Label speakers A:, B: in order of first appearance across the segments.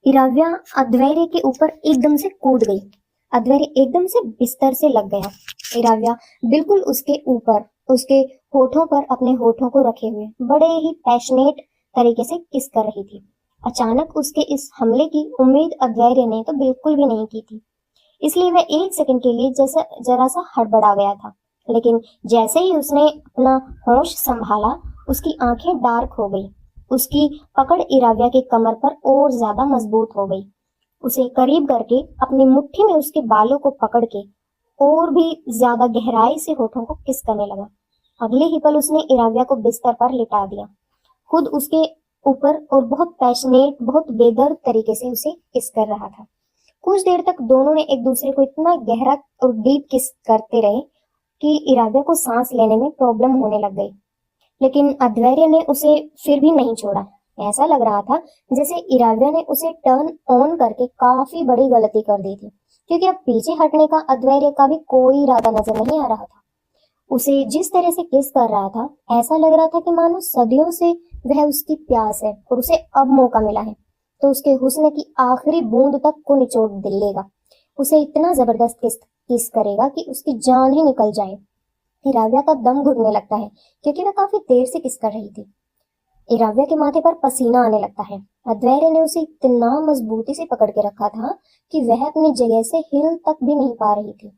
A: इराव्या अद्वैर्य के ऊपर एकदम से कूद गई। अद्वैर्य एकदम से बिस्तर से लग गया। इराव्या बिल्कुल उसके ऊपर, उसके होठों पर अपने होठों को रखे हुए बड़े ही पैशनेट तरीके से किस कर रही थी। अचानक उसके इस हमले की उम्मीद अद्वैर्य ने तो बिल्कुल भी नहीं की थी, इसलिए वह एक सेकंड के लिए जैसा जरा सा हड़बड़ा गया था। लेकिन जैसे ही उसने अपना होश संभाला, उसकी आंखें डार्क हो गई। उसकी पकड़ इराव्या की कमर पर और ज्यादा मजबूत हो गई। उसे करीब करके अपनी मुट्ठी में उसके बालों को पकड़ के और भी ज्यादा गहराई से होठों को किस करने लगा। अगले ही पल उसने इराव्या को बिस्तर पर लिटा दिया, खुद उसके ऊपर, और बहुत पैशनेट, बहुत बेदर्द तरीके से उसे किस कर रहा था। कुछ देर तक दोनों ने एक दूसरे को इतना गहरा और डीप किस करते रहे कि इराव्या को सांस लेने में प्रॉब्लम होने लग गई। लेकिन अद्वैर्य ने उसे फिर भी नहीं छोड़ा। ऐसा लग रहा था जैसे इराव्या ने उसे टर्न ऑन करके काफी बड़ी गलती कर दी थी, क्योंकि अब पीछे हटने का अद्वैर्य का भी कोई इरादा नजर नहीं आ रहा था। उसे जिस तरह से किस कर रहा था, ऐसा लग रहा था कि मानो सदियों से वह उसकी प्यास है और उसे अब मौका मिला है तो उसके हुस्न की आखिरी बूंद तक को निचोड़ लेगा। उसे इतना जबरदस्त किस करेगा कि उसकी जान ही निकल जाए। इराव्या का दम घुटने लगता है क्योंकि वह काफी देर से किस कर रही थी। इराव्या के माथे पर पसीना आने लगता है। अद्वैर्य ने उसे इतना मजबूती से पकड़ के रखा था कि वह अपनी जगह से हिल तक भी नहीं पा रही थी।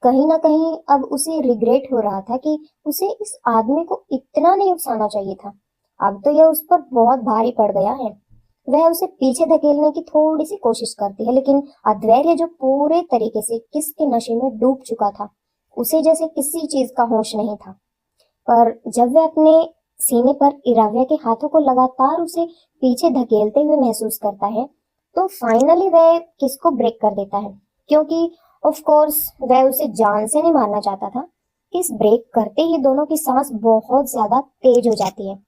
A: कहीं ना कहीं अब उसे रिग्रेट हो रहा था कि उसे इस आदमी को इतना नहीं उकसाना चाहिए था। अब तो यह उस पर बहुत भारी पड़ गया है। वह उसे पीछे धकेलने की थोड़ी सी कोशिश करती है, लेकिन अद्वैर्य जो पूरे तरीके से किस के नशे में डूब चुका था, उसे जैसे किसी चीज का होश नहीं था। पर जब वह अपने सीने पर इराव्या के हाथों को लगातार उसे पीछे धकेलते हुए महसूस करता है, तो फाइनली वह किसको ब्रेक कर देता है, क्योंकि ऑफ कोर्स वह उसे जान से नहीं मारना चाहता था। इस ब्रेक करते ही दोनों की सांस बहुत ज्यादा तेज हो जाती है।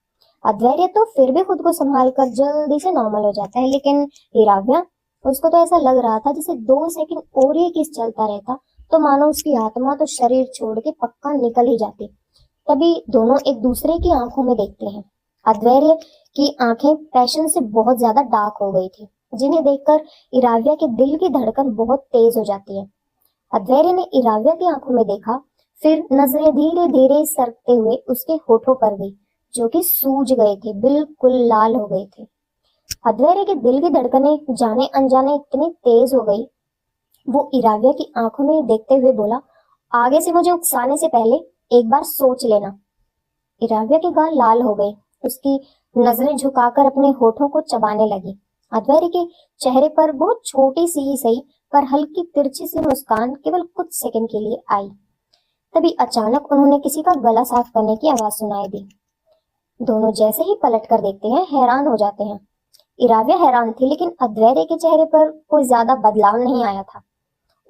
A: अद्वैर्य तो फिर भी खुद को संभाल कर जल्दी से नॉर्मल हो जाता है, लेकिन इराव्या, उसको तो ऐसा लग रहा था जैसे 2 सेकंड और ये किस चलता रहता तो मानो उसकी आत्मा तो शरीर छोड़ के पक्का निकल ही जाती। तभी दोनों एक दूसरे की आंखों में देखते हैं। अद्वैर्य की आंखें पैशन से बहुत ज्यादा डार्क हो गई थी, जिन्हें देखकर इराव्या के दिल की धड़कन बहुत तेज हो जाती है। अद्वैर्य ने इराव्या की आंखों में देखा, फिर नजरें धीरे धीरे सरकते हुए उसके होठों पर गई, जो कि सूज गए थे, बिल्कुल लाल हो गए थे। अद्वैर्य के दिल की धड़कनें जाने अनजाने इतनी तेज हो गई, वो इराव्या की आंखों में देखते हुए बोला, आगे से मुझे उकसाने से पहले एक बार सोच लेना। इराव्या के गाल लाल हो गए। उसकी नजरें झुकाकर अपने होठों को चबाने लगी। अद्वैर्य के चेहरे पर बहुत छोटी सी ही सही पर हल्की तिरछी सी मुस्कान केवल कुछ सेकंड के लिए आई। तभी अचानक उन्होंने किसी का गला साफ करने की आवाज सुनाई दी। दोनों जैसे ही पलट कर देखते हैं, हैरान हो जाते हैं। इराव्या हैरान थी, लेकिन अद्वैर्य के चेहरे पर कोई ज्यादा बदलाव नहीं आया था।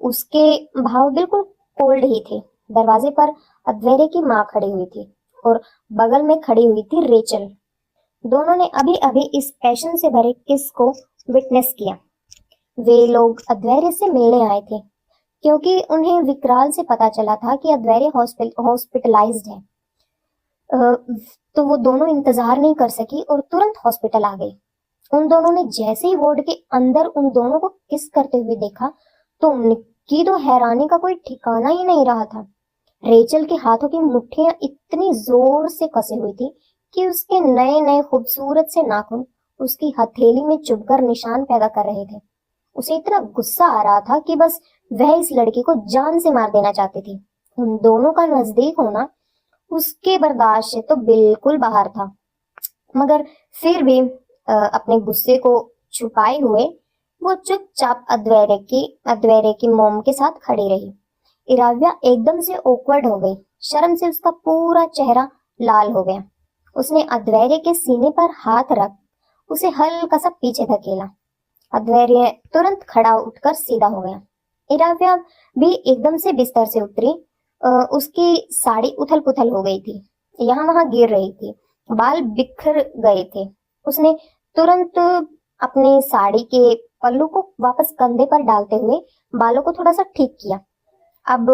A: उसके भाव बिल्कुल कोल्ड ही थे। दरवाजे पर अद्वैर्य की माँ खड़ी हुई थी और बगल में खड़ी हुई थी रेचल। दोनों ने अभी अभी इस पैशन से भरे किस को विटनेस किया। वे लोग अद्वैर्य से मिलने आए थे, क्योंकि उन्हें विकराल से पता चला था कि अद्वैर्य हॉस्पिटलाइज्ड है। तो वो दोनों इंतजार नहीं कर सकी और तुरंत हॉस्पिटल आ गई। उन दोनों ने जैसे ही वार्ड के अंदर उन दोनों को किस करते हुए देखा, तो उनकी तो हैरानी का कोई ठिकाना ही नहीं रहा था। रेचल के हाथों की मुट्ठियां इतनी जोर से कसी हुई थी कि उसके नए नए खूबसूरत से नाखून उसकी हथेली में चुभकर निशान पैदा कर रहे थे। उसे इतना गुस्सा आ रहा था कि बस वह इस लड़की को जान से मार देना चाहती थी। उन दोनों का नजदीक होना उसके बर्दाश्त से तो बिल्कुल बाहर था, मगर फिर भी अपने गुस्से को छुपाए हुए वो चुपचाप अद्वैर्य की मोम के साथ खड़ी रही। इराव्या एकदम से ऑकवर्ड हो गई। शर्म से उसका पूरा चेहरा लाल हो गया। उसने अद्वैर्य के सीने पर हाथ रख उसे हल्का सा पीछे धकेला। अद्वैर्य तुरंत खड़ा उठकर सीधा हो गया। इराव्या भी एकदम से बिस्तर से उतरी। उसकी साड़ी उथल पुथल हो गई थी, यहाँ वहां गिर रही थी, बाल बिखर गए थे। उसने तुरंत अपने साड़ी के पल्लू को वापस कंधे पर डालते हुए बालों को थोड़ा सा ठीक किया। अब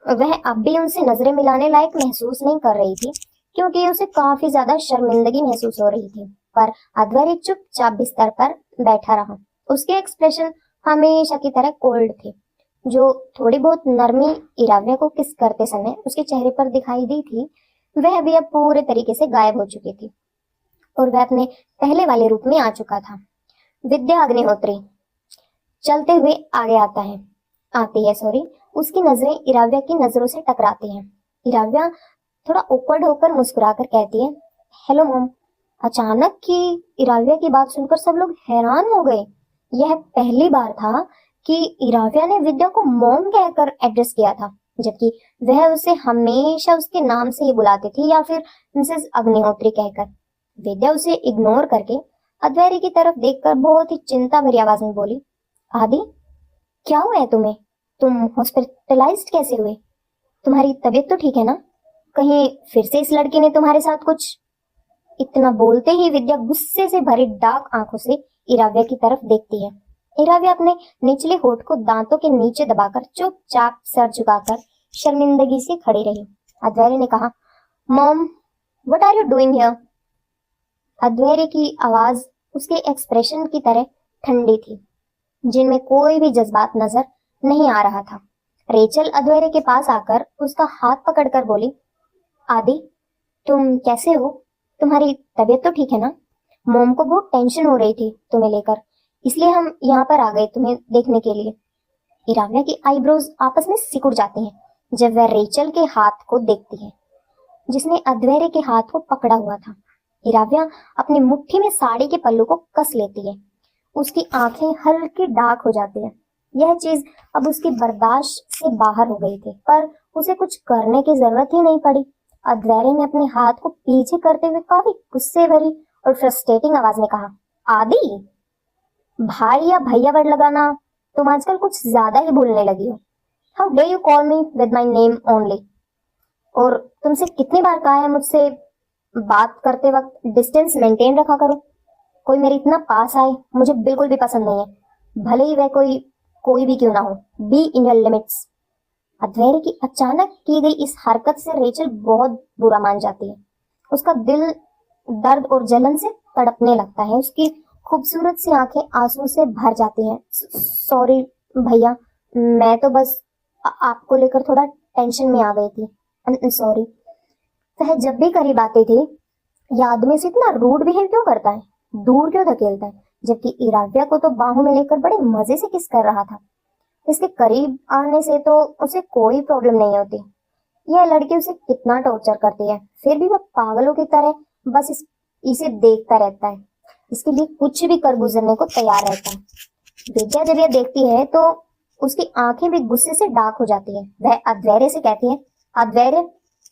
A: वह अब भी उनसे नजरें मिलाने लायक महसूस नहीं कर रही थी, क्योंकि उसे काफी ज्यादा शर्मिंदगी महसूस हो रही थी। पर अद्वैर्य चुपचाप बिस्तर पर बैठा रहा। उसके एक्सप्रेशन हमेशा की तरह कोल्ड थे। जो थोड़ी बहुत नरमी इराव्या को किस करते समय उसके चेहरे पर दिखाई दी थी, वह भी अब पूरे तरीके से गायब हो चुकी थी और वह अपने पहले वाले रूप में आ चुका था। विद्या अग्निहोत्री चलते हुए आगे आती है सॉरी। उसकी नजरें इराव्या की नजरों से टकराती हैं। इराव्या थोड़ा ऑकवर्ड होकर मुस्कुराकर कहती है, हेलो मॉम। अचानक की इराव्या की बात सुनकर सब लोग हैरान हो गए। यह पहली बार था कि इराव्या ने विद्या को मॉम कहकर एड्रेस किया था, जबकि वह उसे हमेशा उसके नाम से ही बुलाती थी या फिर मिसेस अग्निहोत्री कहकर। विद्या उसे इग्नोर करके अद्वैरी की तरफ देखकर बहुत ही चिंता भरी आवाज में बोली, आदि क्या हुआ है तुम्हें? तुम हॉस्पिटलाइज्ड कैसे हुए? तुम्हारी तबीयत तो ठीक है ना? कहीं फिर से इस लड़के ने तुम्हारे साथ कुछ? इतना बोलते ही विद्या गुस्से से भरी डार्क आंखों से इराव्या की तरफ देखती है। इराव्या अपने निचले होठ को दांतों के नीचे दबाकर चुपचाप सर झुकाकर शर्मिंदगी से खड़ी रही। अद्वैरी ने कहा, mom what are you doing here? Advairi की आवाज उसके एक्सप्रेशन की तरह ठंडी थी, जिनमें कोई भी जज्बात नजर नहीं आ रहा था। रेचल अद्वैरी के पास आकर उसका हाथ पकड़कर बोली, आदि तुम कैसे हो? तुम्हारी तबीयत तो ठीक है ना? मोम को बहुत टेंशन हो रही थी तुम्हें लेकर, इसलिए हम यहाँ पर आ गए तुम्हें देखने के लिए। इराव्या की आईब्रोज आपस में सिकुड़ जाती हैं जब वह रेचल के हाथ को देखती है, जिसने अद्वैरी के हाथ को पकड़ा हुआ था। इराव्या अपनी मुट्ठी में साड़ी के पल्लू को कस लेती है। उसकी आंखें हल्की डार्क हो जाती है। यह चीज अब उसकी बर्दाश्त से बाहर हो गई थी, पर उसे कुछ करने की जरूरत ही नहीं पड़ी। अद्वैरी ने अपने हाथ को पीछे करते हुए काफी गुस्से भरी और फ्रस्ट्रेटिंग आवाज में कहा, आदि भाई या भैया वर्ड लगाना तुम आजकल कुछ ज्यादा ही भूलने लगी हो। How day you call me with my name only? और तुमसे कितनी बार कहा है मुझसे बात करते वक्त डिस्टेंस मेंटेन रखा करो। कोई मेरे इतना पास आए मुझे बिल्कुल भी पसंद नहीं है, भले ही वह कोई भी क्यों ना हो। Be in your limits. Advairi की अचानक की गई इस हरकत से रेचल बहुत बुरा मान जाती है। उसका दिल दर्द और जलन से तड़पने लगता है। उसकी खूबसूरत सी आंखें आंसू से भर जाती हैं। सॉरी भैया, मैं तो बस आपको लेकर थोड़ा टेंशन में आ गई थी। सॉरी। वह जब भी करीब आती थी, यह आदमी से इतना रूड बिहेव क्यों करता है, दूर क्यों धकेलता है, जबकि इराव्या को तो बाहों में लेकर बड़े मजे से किस कर रहा था। इसके करीब आने से तो उसे कोई प्रॉब्लम नहीं होती। यह लड़की उसे कितना टॉर्चर करती है, फिर भी वह पागलों की तरह बस इसे देखता रहता है। इसके लिए कुछ भी कर गुजरने को तैयार रहता है। विद्या जब यह देखती है तो उसकी आंखें भी गुस्से से डार्क हो जाती है। वह अद्वैर्य से कहती है, अद्वैर्य,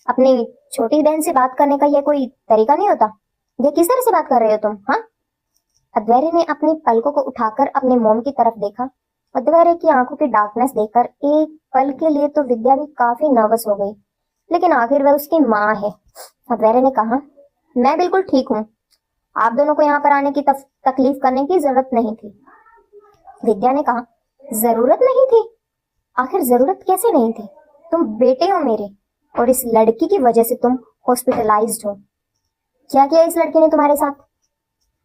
A: अपनी छोटी बहन से बात करने का यह कोई तरीका नहीं होता। ये किस तरह से बात कर रहे हो तुम? हाँ। अद्वैर्य ने अपनी पलकों को उठाकर अपने मोम की तरफ देखा। अद्वैर्य की आंखों की डार्कनेस देखकर एक पल के लिए तो विद्या भी काफी नर्वस हो गई, लेकिन आखिर वह उसकी माँ है। अद्वैर्य ने कहा, मैं बिल्कुल ठीक हूँ, आप दोनों को यहाँ पर आने की तकलीफ करने की जरूरत नहीं थी। विद्या ने कहा, जरूरत नहीं थी? आखिर जरूरत कैसे नहीं थी? तुम बेटे हो मेरे, और इस लड़की की वजह से तुम हॉस्पिटलाइज्ड हो। क्या किया इस लड़की ने तुम्हारे साथ?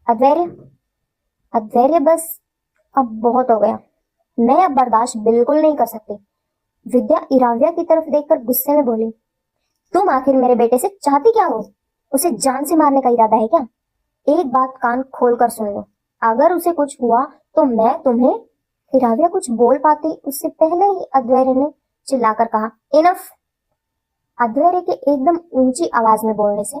A: अद्वैर्य, बस अब बहुत हो गया, मैं अब बर्दाश्त बिल्कुल नहीं कर सकती। विद्या इराव्या की तरफ देखकर गुस्से में बोली, तुम आखिर मेरे बेटे से चाहती क्या हो? उसे जान से मारने का इरादा है क्या? एक बात कान खोल कर सुन लो, अगर उसे कुछ हुआ तो मैं तुम्हें। इराव्या कुछ बोल पाती उससे पहले ही अद्वैर्य ने चिल्लाकर कहा, इनफ। अद्वैर्य के एकदम ऊंची आवाज में बोलने से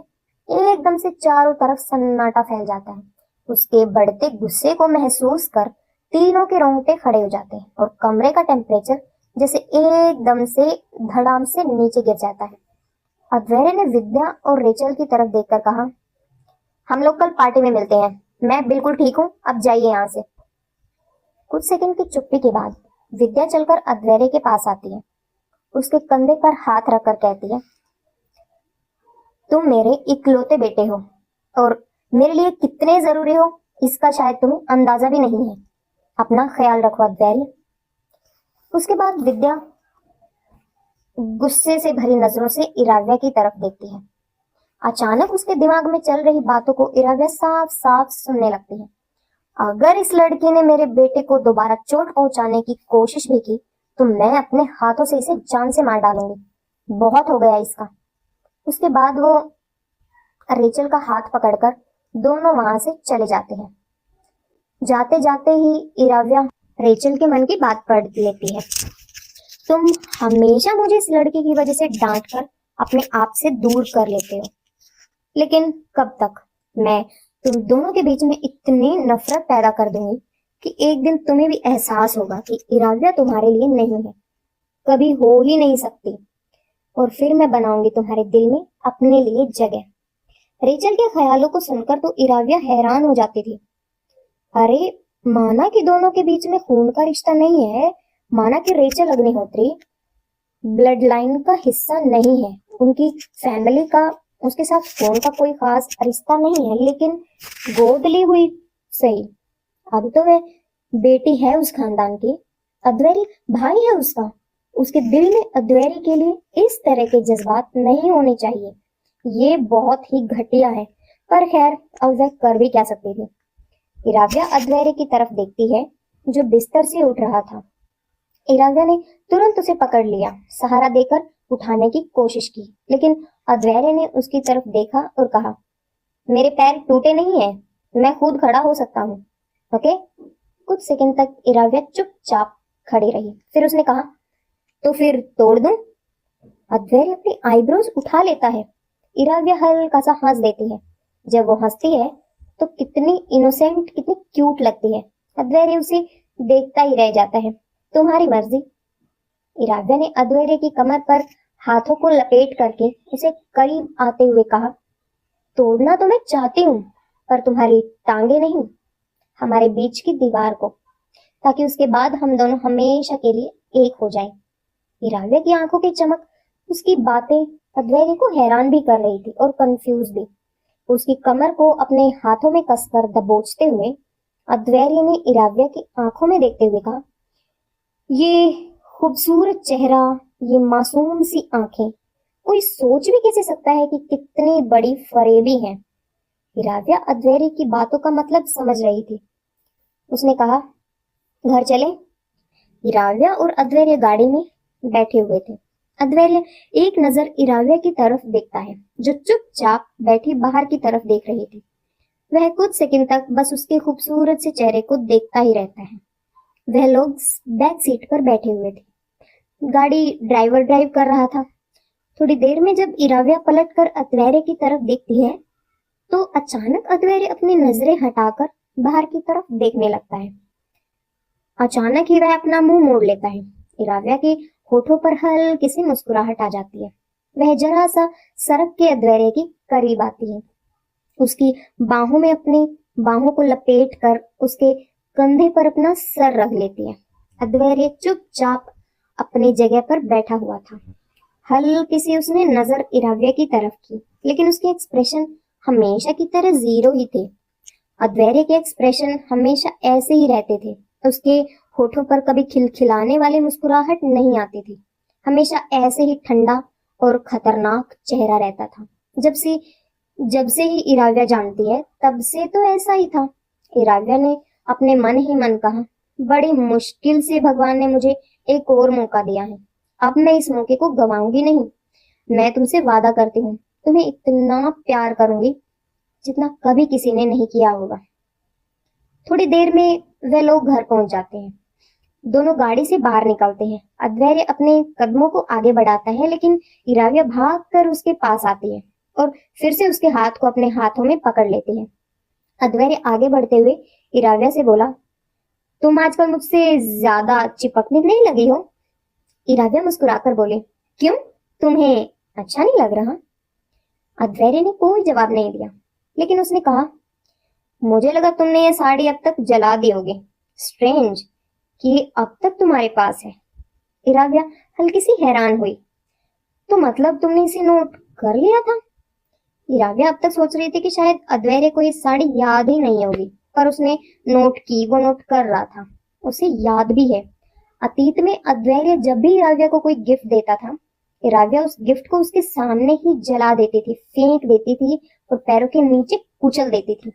A: एकदम से चारों तरफ सन्नाटा फैल जाता है। उसके बढ़ते गुस्से को महसूस कर तीनों के रोंगटे खड़े हो जाते हैं और कमरे का टेम्परेचर जैसे एकदम से धड़ाम से नीचे गिर जाता है। अद्वैर्य ने विद्या और रेचल की तरफ देखकर कहा, हम लोग कल पार्टी में मिलते हैं, मैं बिल्कुल ठीक हूँ, अब जाइए यहाँ से। कुछ सेकंड की चुप्पी के बाद विद्या चलकर अद्वैर्य के पास आती है। उसके कंधे पर हाथ रखकर कहती है, तुम मेरे इकलौते बेटे हो और मेरे लिए कितने जरूरी हो इसका शायद तुम्हें अंदाजा भी नहीं है। अपना ख्याल रखो अद्वैर्य। उसके बाद विद्या गुस्से से भरी नजरों से इराव्या की तरफ देखती है। अचानक उसके दिमाग में चल रही बातों को इराव्या साफ साफ सुनने लगती है। अगर इस लड़की ने मेरे बेटे को दोबारा चोट पहुंचाने की कोशिश भी की तो मैं अपने हाथों से इसे जान से मार डालूंगी। बहुत हो गया इसका। उसके बाद वो रेचल का हाथ पकड़कर दोनों वहां से चले जाते हैं। जाते जाते ही इराव्या रेचल के मन की बात पढ़ लेती है। तुम हमेशा मुझे इस लड़की की वजह से डांट कर अपने आप से दूर कर लेते हो, लेकिन कब तक? मैं तुम दोनों के बीच में इतनी नफरत पैदा कर दूंगी कि एक दिन तुम्हें भी एहसास होगा कि इराव्या तुम्हारे लिए नहीं है, कभी हो ही नहीं सकती। और फिर मैं बनाऊंगी तुम्हारे दिल में अपने लिए जगह। रेचल के ख्यालों को सुनकर तो इराव्या हैरान हो जाती थी। अरे, माना कि दोनों के बीच में खून का रिश्ता नहीं है, माना कि रेचल अग्निहोत्री ब्लड लाइन का हिस्सा नहीं है, उनकी फैमिली का उसके साथ खून का कोई खास रिश्ता नहीं है, लेकिन गोद ली हुई सही, अब तो वह बेटी है उस खानदान की, अद्वैरी भाई है उसका। उसके दिल में अद्वैरी के लिए इस तरह के जज्बात नहीं होने चाहिए। ये बहुत ही घटिया है, पर खैर अब वह कर भी क्या सकती थी। इराव्या अद्वैरी की तरफ देखती है जो बिस्तर से उठ रहा था। इराव्या ने तुरंत उसे पकड़ लिया, सहारा देकर उठाने की कोशिश की, लेकिन अद्वैरी ने उसकी तरफ देखा और कहा, मेरे पैर टूटे नहीं है, मैं खुद खड़ा हो सकता हूँ, ओके? कुछ सेकंड तक इराव्या चुपचाप खड़ी रही, फिर उसने कहा, तो फिर तोड़ दूं? अद्वैरी अपनी आईब्रोज उठा लेता है। इराव्या हल्का सा हंस देती है। जब वो हंसती है तो कितनी इनोसेंट, कितनी क्यूट लगती है। अद्वैरी उसे देखता ही रह जाता है। तुम्हारी मर्जी। इराव्या ने अद्वैरी की कमर पर हाथों को लपेट करके उसे करीब आते हुए कहा, तोड़ना तो मैं चाहती हूँ, पर तुम्हारी टांगे नहीं, हमारे बीच की दीवार को, ताकि उसके बाद हम दोनों हमेशा के लिए एक हो जाएं। इराव्या की आंखों की चमक, उसकी बातें अद्वैरी को हैरान भी कर रही थी और कंफ्यूज भी। उसकी कमर को अपने हाथों में कसकर दबोचते हुए अद्वैरी ने इराव्या की आंखों में देखते हुए कहा, ये खूबसूरत चेहरा, ये मासूम सी आंखें, कोई सोच भी कैसे सकता है कि कितनी बड़ी फरेबी है। इराव्या अद्वैरी की बातों का मतलब समझ रही थी। उसने कहा, घर चले? इराव्या और अद्वैर्य गाड़ी में बैठे हुए थे। अद्वैर्य एक नजर इराव्या की तरफ देखता है, जो चुपचाप बैठी बाहर की तरफ देख रही थी। वह कुछ सेकंड तक बस उसके खूबसूरत से चेहरे को देखता ही रहता है। वह लोग बैक सीट पर बैठे हुए थे। गाड़ी ड्राइवर ड्राइव कर रहा था। थोड़ी देर में जब इराव्या पलटकर अद्वैर्य की तरफ देखती है तो अचानक अद्वैर्य अपनी नजरें हटाकर बाहर की तरफ देखने लगता है। अचानक ही वह अपना मुंह मोड़ लेता है। इराव्या के होठों पर हल्की सी मुस्कुराहट आ जाती है। वह जरा सा सरक के अद्वैर्य के करीब आती है। उसकी बाहों में अपनी बाहों को लपेट कर उसके कंधे पर अपना सर रख लेती है। अद्वैर्य चुपचाप अपनी जगह पर बैठा हुआ था। हल्की सी उसने नजर इराव्या की तरफ की, लेकिन उसके एक्सप्रेशन हमेशा की तरह जीरो ही थे। अद्वैर्य के एक्सप्रेशन हमेशा ऐसे ही रहते थे। उसके होठों पर कभी खिलखिलाने वाली मुस्कुराहट नहीं आती थी। हमेशा ऐसे ही ठंडा और खतरनाक चेहरा रहता था। जब से ही इराव्या जानती है तब से तो ऐसा ही था। इराव्या ने अपने मन ही मन कहा, बड़ी मुश्किल से भगवान ने मुझे एक और मौका दिया है, अब मैं इस मौके को गवाऊंगी नहीं। मैं तुमसे वादा करती हूँ, तुम्हें इतना प्यार करूंगी जितना कभी किसी ने नहीं किया होगा। थोड़ी देर में वे लोग घर पहुंच जाते हैं। दोनों गाड़ी से बाहर निकलते हैं। अद्वैर्य अपने कदमों को आगे बढ़ाता है, लेकिन इराव्या भागकर उसके पास आती है और फिर से उसके हाथ को अपने हाथों में पकड़ लेती है। अद्वैर्य आगे बढ़ते हुए इराव्या से बोला, तुम आजकल मुझसे ज्यादा चिपकने नहीं लगी हो? इराव्या मुस्कुराकर बोले, क्यों, तुम्हें अच्छा नहीं लग रहा? अद्वैर्य ने कोई जवाब नहीं दिया, लेकिन उसने कहा, मुझे लगा तुमने ये साड़ी अब तक जला दी होगी। स्ट्रेंज कि अब तक तुम्हारे पास है। इराव्या हल्की सी हैरान हुई, तो मतलब तुमने इसे नोट कर लिया था? इराव्या अब तक सोच रही थी कि शायद अद्वैर्य को ये साड़ी याद ही नहीं होगी, पर उसने नोट की, वो नोट कर रहा था, उसे याद भी है। अतीत में अद्वैर्य जब भी इराव्या को कोई गिफ्ट देता था, इराव्या उस गिफ्ट को उसके सामने ही जला देती थी, फेंक देती थी और पैरों के नीचे कुचल देती थी।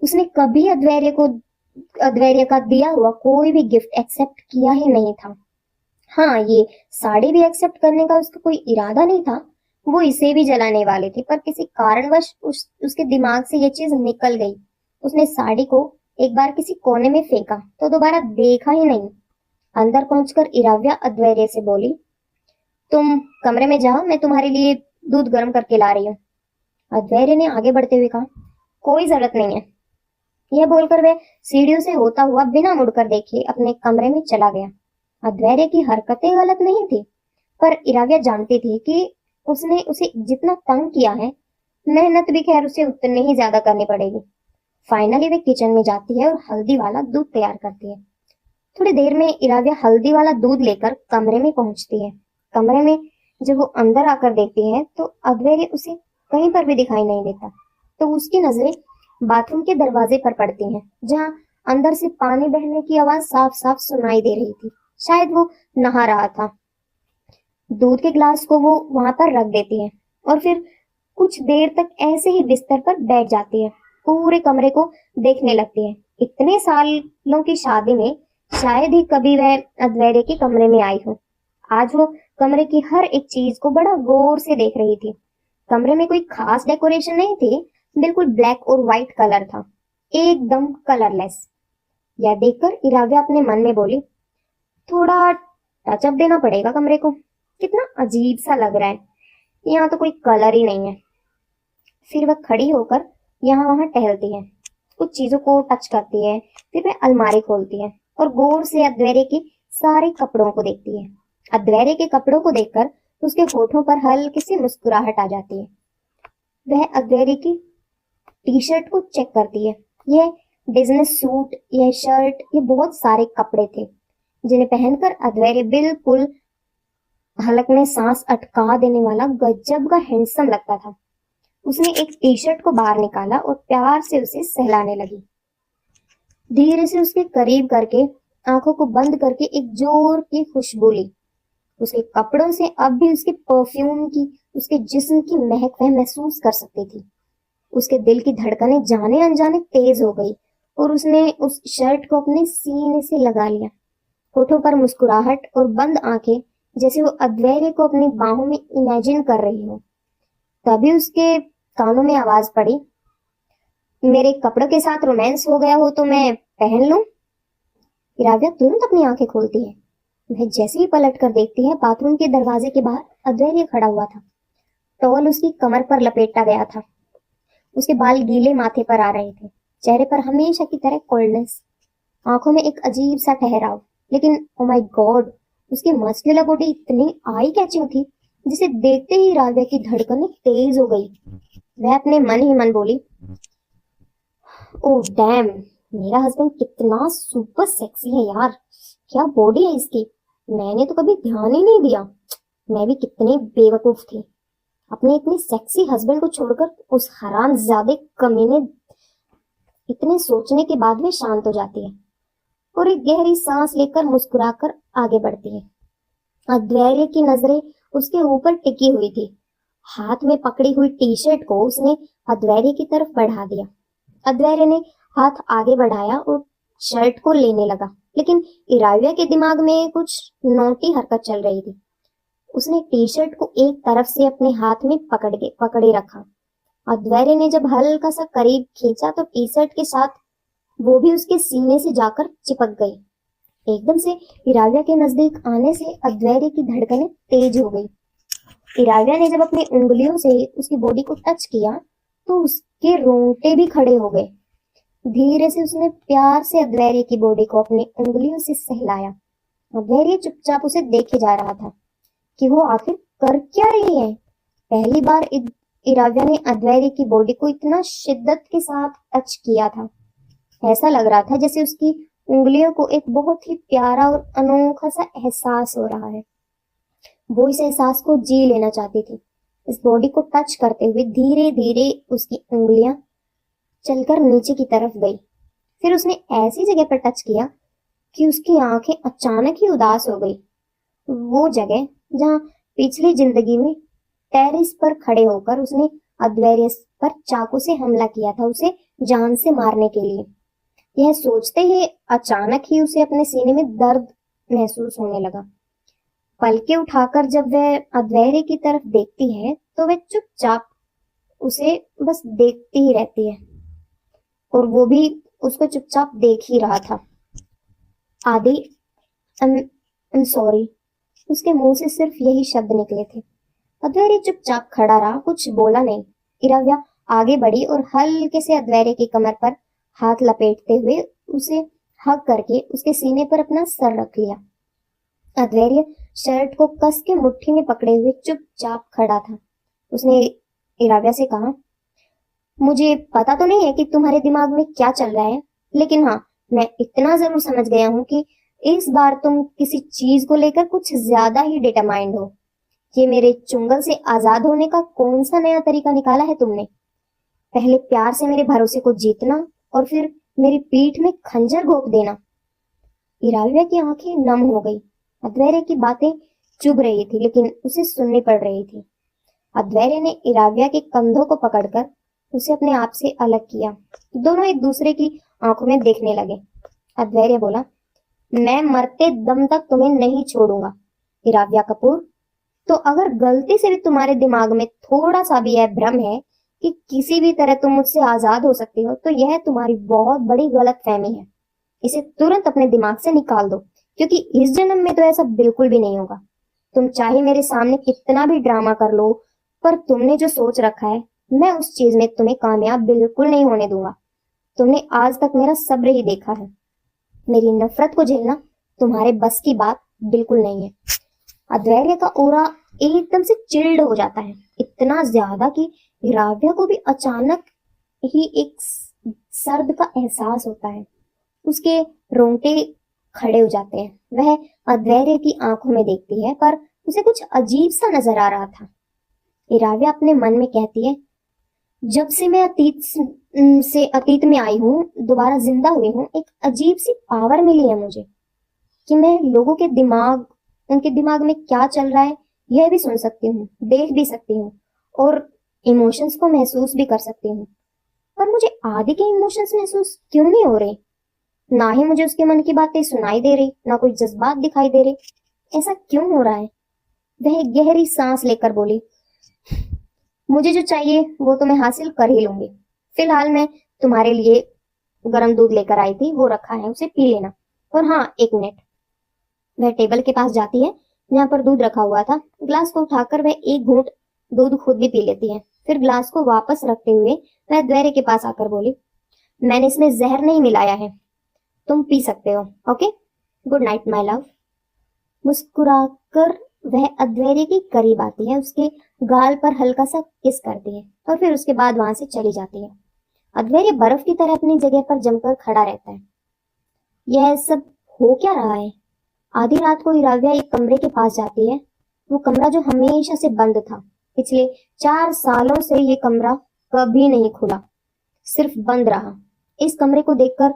A: उसने कभी अद्वैर्य का दिया हुआ कोई भी गिफ्ट एक्सेप्ट किया ही नहीं था। हाँ, ये साड़ी भी एक्सेप्ट करने का उसका कोई इरादा नहीं था। वो इसे भी जलाने वाले थे, पर किसी कारणवश उसके दिमाग से ये चीज निकल गई। उसने साड़ी को एक बार किसी कोने में फेंका तो दोबारा देखा ही नहीं। अंदर पहुंचकर इराव्या अद्वैर्य से बोली, तुम कमरे में जाओ, मैं तुम्हारे लिए दूध गर्म करके ला रही हूँ। अद्वैर्य ने आगे बढ़ते हुए कहा, कोई जरूरत नहीं है। यह बोलकर वह सीढ़ियों से होता हुआ बिना मुड़कर देखे अपने कमरे में चला गया। अद्वैर्य की हरकतें गलत नहीं थी, पर इराव्या जानती थी कि उसने उसे जितना तंग किया है, मेहनत भी खैर उसे उतनी ही ज्यादा करनी पड़ेगी। फाइनली वे किचन में जाती है और हल्दी वाला दूध तैयार करती है। थोड़ी देर में इराव्या हल्दी वाला दूध लेकर कमरे में पहुंचती है। कमरे में जब वो अंदर आकर देखती है तो अद्वैर्य उसे कहीं पर भी दिखाई नहीं देता। तो उसकी नजरें बाथरूम के दरवाजे पर पड़ती हैं, जहां अंदर से पानी बहने की आवाज साफ साफ सुनाई दे रही थी। शायद वो नहा रहा था। दूध के ग्लास को वो वहां पर रख देती है और फिर कुछ देर तक ऐसे ही बिस्तर पर बैठ जाती है। पूरे कमरे को देखने लगती है। इतने सालों की शादी में शायद ही कभी वह अद्वैर्य के कमरे में आई हो। आज वो कमरे की हर एक चीज को बड़ा गौर से देख रही थी। कमरे में कोई खास डेकोरेशन नहीं थी, बिल्कुल ब्लैक और व्हाइट कलर था, एकदम कलरलेस। यह देखकर इराव्या अपने मन में बोली, थोड़ा टचअप देना पड़ेगा कमरे को, कितना अजीब सा लग रहा है, यहाँ तो कोई कलर ही नहीं है। फिर वह खड़ी होकर यहाँ वहां टहलती है, कुछ चीजों को टच करती है, फिर वह अलमारी खोलती है और गौर से अद्वैर्य के सारे कपड़ों को देखती है। अद्वैर्य के कपड़ों को देखकर उसके होठों पर हल्की सी मुस्कुराहट आ जाती है। वह अद्वैर्य की टी शर्ट को चेक करती है। यह बिजनेस सूट, यह शर्ट, ये बहुत सारे कपड़े थे जिन्हें पहनकर अद्वैर्य बिल्कुल हलक में सांस अटका देने वाला गजब का हैंडसम लगता था। उसने एक टी शर्ट को बाहर निकाला और प्यार से उसे सहलाने लगी। धीरे से उसके करीब करके आंखों को बंद करके एक जोर की खुशबू ली। उसके कपड़ों से अब भी उसके परफ्यूम की, उसके जिस्म की महक वह महसूस कर सकती थी। उसके दिल की धड़कनें जाने अनजाने तेज हो गई और उसने उस शर्ट को अपने सीने से लगा लिया। होठों पर मुस्कुराहट और बंद आंखें, जैसे वो अद्वैर्य को अपनी बाहों में इमेजिन कर रही हो। तभी उसके कानों में आवाज पड़ी, मेरे कपड़ों के साथ रोमांस हो गया हो तो मैं पहन लूं? इराव्या तुरंत अपनी आंखें खोलती है। वह जैसे ही पलट कर देखती है, बाथरूम के दरवाजे के बाहर अद्वैर्य खड़ा हुआ था। टॉवल उसकी कमर पर लपेटा गया था। उसके बाल गीले माथे पर आ रहे थे। चेहरे पर हमेशा की तरह कोल्डनेस, आंखों में एक अजीब सा ठहराव। लेकिन ओ माय गॉड, उसकी मस्कुलर बॉडी इतनी आई कैचिंग थी, जिसे देखते ही राव्या की धड़कनें तेज हो गई। वह अपने मन ही मन बोली, ओह डैम, मेरा हस्बैंड कितना सुपर सेक्सी है यार, क्या बॉडी है इसकी, मैंने तो कभी ध्यान ही नहीं दिया। मैं भी कितनी बेवकूफ थी, अपने इतने सेक्सी हस्बैंड को छोड़कर उस हरामजादे कमीने। इतने सोचने के बाद वे शांत हो जाती है और एक गहरी सांस लेकर मुस्कुराकर आगे बढ़ती है। अद्वैर्य की नजरें उसके ऊपर टिकी हुई थी। हाथ में पकड़ी हुई टी शर्ट को उसने अद्वैर्य की तरफ बढ़ा दिया। अद्वैर्य ने हाथ आगे बढ़ाया और शर्ट को लेने लगा, लेकिन इराव्या के दिमाग में कुछ नौटी हरकत चल रही थी। उसने टी शर्ट को एक तरफ से अपने हाथ में पकड़े रखा। अद्वैर्य ने जब हल्का सा करीब खींचा तो टी शर्ट के साथ वो भी उसके सीने से जाकर चिपक गई। एकदम से इराव्या के नजदीक आने से अद्वैर्य की धड़कनें तेज हो गई। इराव्या ने जब अपनी उंगलियों से उसकी बॉडी को टच किया तो उसके रोंगटे भी खड़े हो गए। धीरे से उसने प्यार से अद्वैर्य की बॉडी को अपनी उंगलियों से सहलाया। अद्वैर्य चुपचाप उसे देखे जा रहा था कि वो आखिर कर क्या रही है। पहली बार इराव्या ने अद्वैर्य की बॉडी को इतना शिद्दत के साथ टच किया था। ऐसा लग रहा था जैसे उसकी उंगलियों को एक बहुत ही प्यारा और अनोखा सा एहसास हो रहा है। वो इस एहसास को जी लेना चाहती थी। इस बॉडी को टच करते हुए धीरे धीरे उसकी उंगलियां चलकर नीचे की तरफ गई। फिर उसने ऐसी जगह पर टच किया कि उसकी आंखें अचानक ही उदास हो गई। वो जगह जहां पिछली जिंदगी में टेरेस पर खड़े होकर उसने पर चाकू से हमला किया था, उसे जान से मारने के लिए। यह सोचते ही अचानक ही उसे अपने सीने में दर्द महसूस होने लगा। पलके उठाकर जब वह अध्वर्य की तरफ देखती है तो वह चुपचाप उसे बस देखती ही रहती है, और वो भी उसको चुपचाप देख ही रहा था। आदि, आई सॉरी, उसके मुंह से सिर्फ यही शब्द निकले थे। अध्वर्य चुपचाप खड़ा रहा, कुछ बोला नहीं। इराव्या आगे बढ़ी और हल्के से अध्वर्य की कमर पर हाथ लपेटते हुए उसे हग करके उसके सीने पर अपना सर रख लिया। अध्वर्य शर्ट को कस के मुट्ठी में पकड़े हुए चुपचाप खड़ा था। उसने इराव्या से कहा, मुझे पता तो नहीं है कि तुम्हारे दिमाग में क्या चल रहा है, लेकिन हाँ, मैं इतना जरूर समझ गया हूँ कि इस बार तुम किसी चीज को लेकर कुछ ज्यादा ही डिटरमाइंड हो। ये मेरे चुंगल से आजाद होने का कौन सा नया तरीका निकाला है तुमने? पहले प्यार से मेरे भरोसे को जीतना और फिर मेरी पीठ में खंजर घोंप देना। इराव्या की आंखें नम हो गई। अध्वर्य की बातें चुभ रही थी, लेकिन उसे सुननी पड़ रही थी। अध्वर्य ने इराव्या के कंधों को पकड़कर उसे अपने आप से अलग किया। दोनों एक दूसरे की आंखों में देखने लगे। अध्वर्य बोला, मैं मरते दम तक तुम्हें नहीं छोड़ूंगा इराव्या कपूर। तो अगर गलती से भी तुम्हारे दिमाग में थोड़ा सा भी यह भ्रम है कि किसी भी तरह तुम मुझसे आजाद हो सकती हो, तो यह तुम्हारी बहुत बड़ी गलतफहमी है। इसे तुरंत अपने दिमाग से निकाल दो, क्योंकि इस जन्म में तो ऐसा बिल्कुल भी नहीं होगा। तुम चाहे मेरे सामने कितना भी ड्रामा कर लो, पर तुमने जो सोच रखा है, मैं उस चीज में तुम्हें कामयाब बिल्कुल नहीं होने दूंगा। तुमने आज तक मेरा सब्र ही देखा है। मेरी नफरत को झेलना तुम्हारे बस की बात बिल्कुल नहीं है। अध्वर्य का ओरा एकदम से चिल्ड हो जाता है, इतना ज्यादा कि इराव्या को भी अचानक ही एक सर्द का एहसास होता है। उसके रोंगटे खड़े हो जाते हैं। वह अध्वर्य की आंखों में देखती है, पर उसे कुछ अजीब सा नजर आ रहा था। इराव्या अपने मन में कहती है, जब से मैं अतीत में आई हूँ, दोबारा जिंदा हुई हूँ, एक अजीब सी पावर मिली है मुझे कि मैं लोगों के उनके दिमाग में क्या चल रहा है यह भी सुन सकती हूँ, देख भी सकती हूँ और इमोशंस को महसूस भी कर सकती हूँ। पर मुझे आदि के इमोशंस महसूस क्यों नहीं हो रहे? ना ही मुझे उसके मन की बातें सुनाई दे रही, ना कोई जज्बात दिखाई दे रहे। ऐसा क्यों हो रहा है? वह एक गहरी सांस लेकर बोली, मुझे जो चाहिए वो तो मैं हासिल कर ही लूंगी। फिलहाल मैं तुम्हारे लिए गर्म दूध लेकर आई थी, वो रखा है, उसे पी लेना। और हाँ, एक मिनट। वह टेबल के पास जाती है जहाँ पर दूध रखा हुआ था। ग्लास को उठाकर वह एक घूंट दूध खुद भी पी लेती है। फिर ग्लास को वापस रखते हुए वह अध्वर्य के पास आकर बोली, मैंने इसमें जहर नहीं मिलाया है, तुम पी सकते हो। Okay, good night my love. मुस्कुराकर वह अध्वर्य के करीब आती है, उसके गाल पर हल्का सा किस करती है और फिर उसके बाद वहां से चली जाती है। अध्वर्य बर्फ की तरह अपनी जगह पर जमकर खड़ा रहता है। यह सब हो क्या रहा है? आधी रात को इराव्या एक कमरे के पास जाती है, वो कमरा जो हमेशा से बंद था। पिछले 4 सालों से ये कमरा कभी नहीं खुला, सिर्फ बंद रहा। इस कमरे को देखकर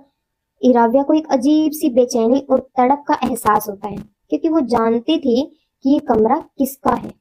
A: इराव्या को एक अजीब सी बेचैनी और तड़प का एहसास होता है, क्योंकि वो जानती थी कि ये कमरा किसका है।